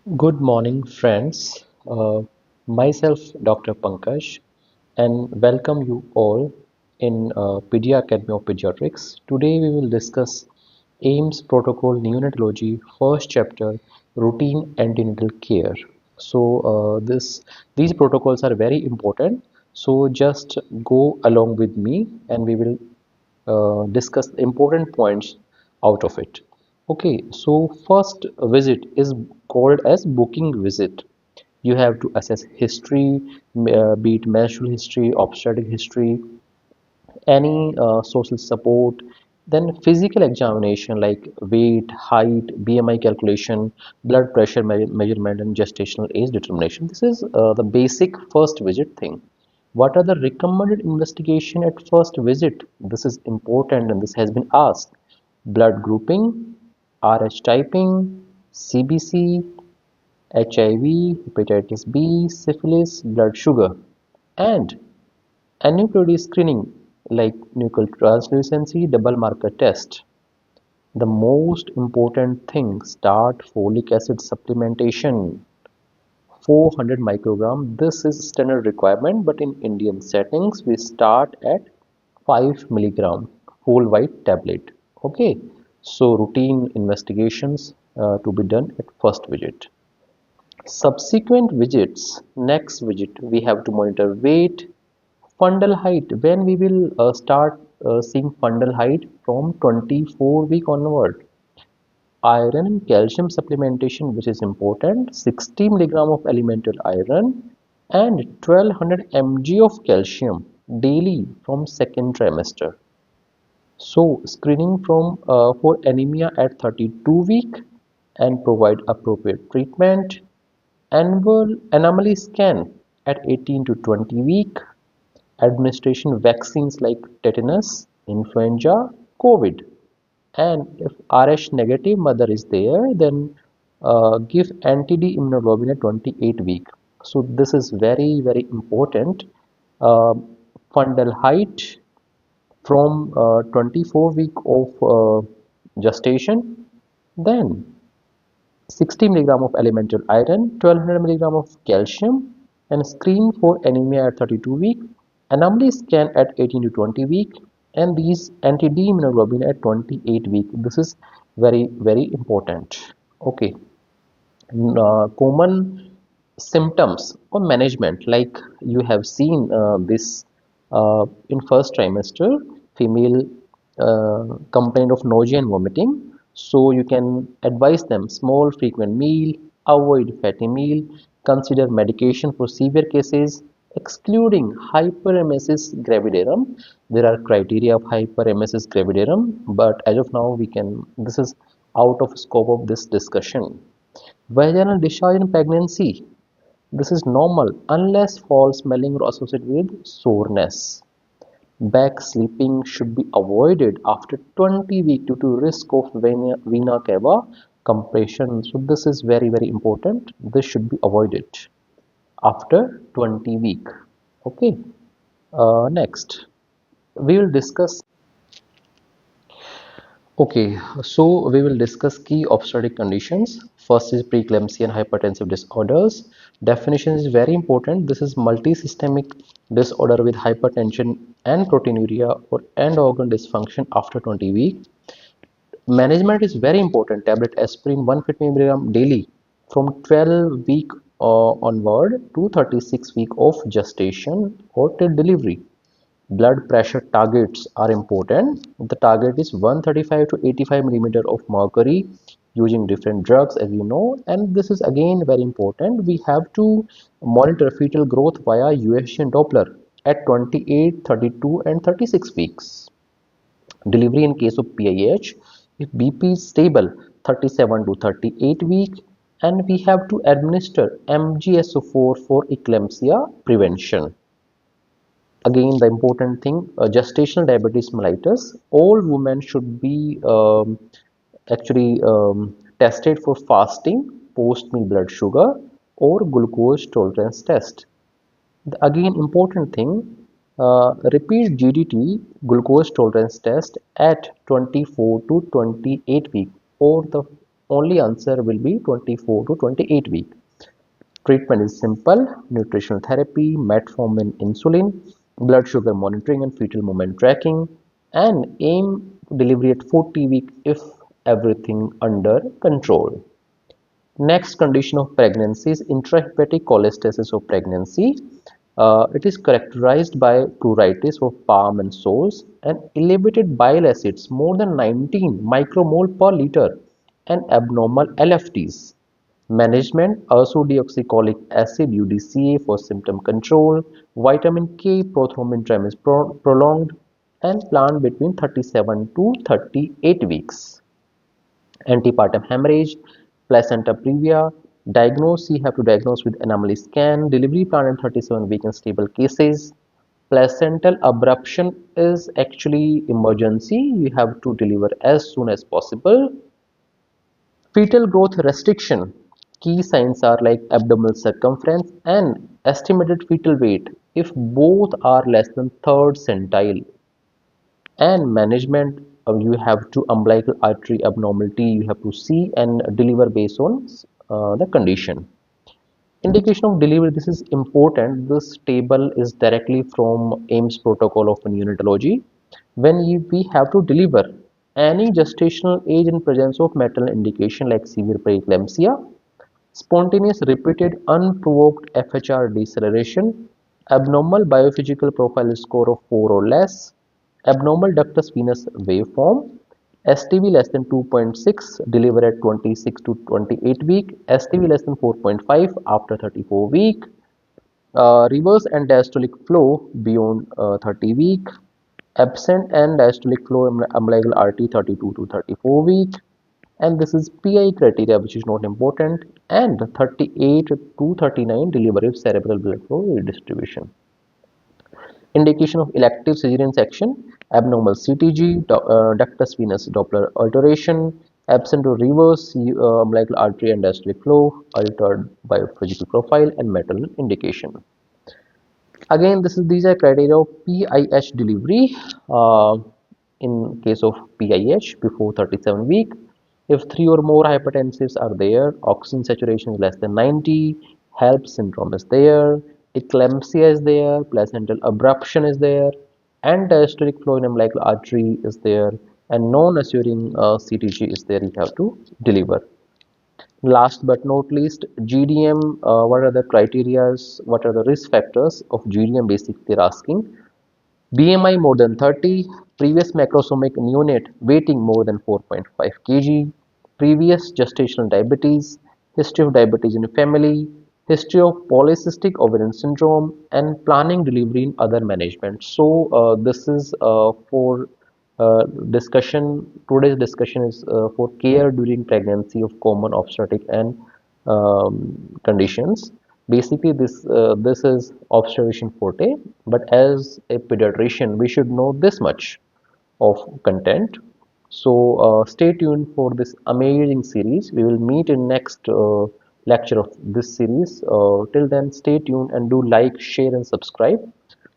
Good morning, friends. Myself, Dr. Pankaj, and welcome you all in Pedia Academy of Pediatrics. Today, we will discuss AIMS Protocol Neonatology, first chapter, Routine Antenatal Care. These protocols are very important. So, just go along with me, and we will discuss important points out of it. Okay, so first visit is called as booking visit. You have to assess history, be it menstrual history, obstetric history, any social support, then physical examination like weight, height, BMI calculation, blood pressure measurement, and gestational age determination. This is the basic first visit thing. What are the recommended investigation at first visit? This is important and this has been asked. Blood grouping, RH typing, CBC, HIV, hepatitis B, syphilis, blood sugar, and aneuploidy screening like nuchal translucency double marker test. The most important thing, start folic acid supplementation. 400 microgram. This is standard requirement, but in Indian settings, we start at 5 milligram whole white tablet. Okay, so routine investigations to be done at first visit. Subsequent visits, next visit, we have to monitor weight, fundal height. When we will start seeing fundal height from 24-week onward. Iron and calcium supplementation, which is important, 60 milligram of elemental iron and 1200 mg of calcium daily from second trimester. So screening from for anemia at 32 week and provide appropriate treatment. Annual anomaly scan at 18 to 20 week. Administration vaccines like tetanus, influenza, COVID. And if RH negative mother is there, then give anti-D immunoglobulin at 28 week. So this is very, very important. Uh, Fundal height from 24 week of gestation, then 60 milligram of elemental iron, 1200 milligram of calcium, and screen for anemia at 32 week, anomaly scan at 18 to 20 week, and these anti-D immunoglobulin at 28 week. This is very, very important. Okay. Common symptoms or management, like you have seen this in first trimester, female complaint of nausea and vomiting, so you can advise them small frequent meal, avoid fatty meal, consider medication for severe cases, excluding hyperemesis gravidarum. There are criteria of hyperemesis gravidarum, but as of now we can, this is out of scope of this discussion. Vaginal discharge in pregnancy. This is normal unless foul smelling or associated with soreness. Back sleeping should be avoided after 20 weeks due to risk of vena cava compression. So this is very, very important. This should be avoided after 20 week. Okay. Next, we will discuss. Okay, so we will discuss key obstetric conditions. First is preeclampsia and hypertensive disorders. Definition is very important. This is multisystemic disorder with hypertension and proteinuria or end organ dysfunction after 20 weeks. Management is very important. Tablet aspirin 150 mg daily from 12 week onward to 36 week of gestation or till delivery. Blood pressure targets are important. The target is 135 to 85 millimeter of mercury using different drugs, as you know, and this is again very important. We have to monitor fetal growth via USG and Doppler at 28, 32 and 36 weeks. Delivery in case of PIH, if BP is stable 37 to 38 week, and we have to administer MGSO4 for eclampsia prevention. Again, the important thing, gestational diabetes mellitus, all women should be actually tested for fasting, post-meal blood sugar or glucose tolerance test. Again, important thing, repeat GDT, glucose tolerance test at 24 to 28 week or the Only answer will be 24 to 28 week. Treatment is simple: nutritional therapy, metformin, insulin, blood sugar monitoring and fetal movement tracking, and aim delivery at 40 week if everything under control. Next condition of pregnancy is intrahepatic cholestasis of pregnancy. It is characterized by pruritus of palm and soles and elevated bile acids more than 19 micromole per liter and abnormal LFTs. Management: ursodeoxycholic acid UDCA for symptom control, vitamin K prothrombin time is prolonged, and plan between 37 to 38 weeks. Antepartum hemorrhage, placenta previa, diagnose, you have to diagnose with anomaly scan, delivery plan in 37 week in stable cases. Placental abruption is actually emergency, you have to deliver as soon as possible. Fetal growth restriction, key signs are like abdominal circumference and estimated fetal weight if both are less than third centile. And management, you have to umbilical artery abnormality you have to see and deliver based on the condition. Indication of delivery, this is important. This table is directly from AIMS protocol of neonatology. When we have to deliver any gestational age in presence of maternal indication like severe preeclampsia, spontaneous repeated unprovoked FHR deceleration, abnormal biophysical profile score of 4 or less, abnormal ductus venous waveform, STV less than 2.6 deliver at 26 to 28 week, STV less than 4.5 after 34 week, reverse and diastolic flow beyond 30 week, absent and diastolic flow umbilical artery 32 to 34 week, and this is PI criteria which is not important, and 38 to 39 delivery of cerebral blood flow redistribution. Indication of elective cesarean section: abnormal CTG, ductus venous Doppler alteration, absent or reverse umbilical artery and diastolic flow, altered biophysical profile, and maternal indication. Again, these are criteria of PIH delivery. In case of PIH before 37 week, if 3 or more hypertensives are there, oxygen saturation is less than 90, HELP syndrome is there, eclampsia is there, placental abruption is there, and diastolic flow in umbilical artery is there, and non-assuring CTG is there, you have to deliver. Last but not least, GDM, what are the criterias, what are the risk factors of GDM basically they're asking. BMI more than 30, previous macrosomic neonate weighting more than 4.5 kg, previous gestational diabetes, history of diabetes in the family, history of polycystic ovarian syndrome, and planning delivery in other management. So this is for discussion. Today's discussion is for care during pregnancy of common obstetric and conditions. Basically, this is observation forte, but as a pediatrician, we should know this much of content. So stay tuned for this amazing series. We will meet in next lecture of this series. Till then, stay tuned and do like, share, and subscribe.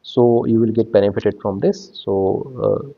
So you will get benefited from this. So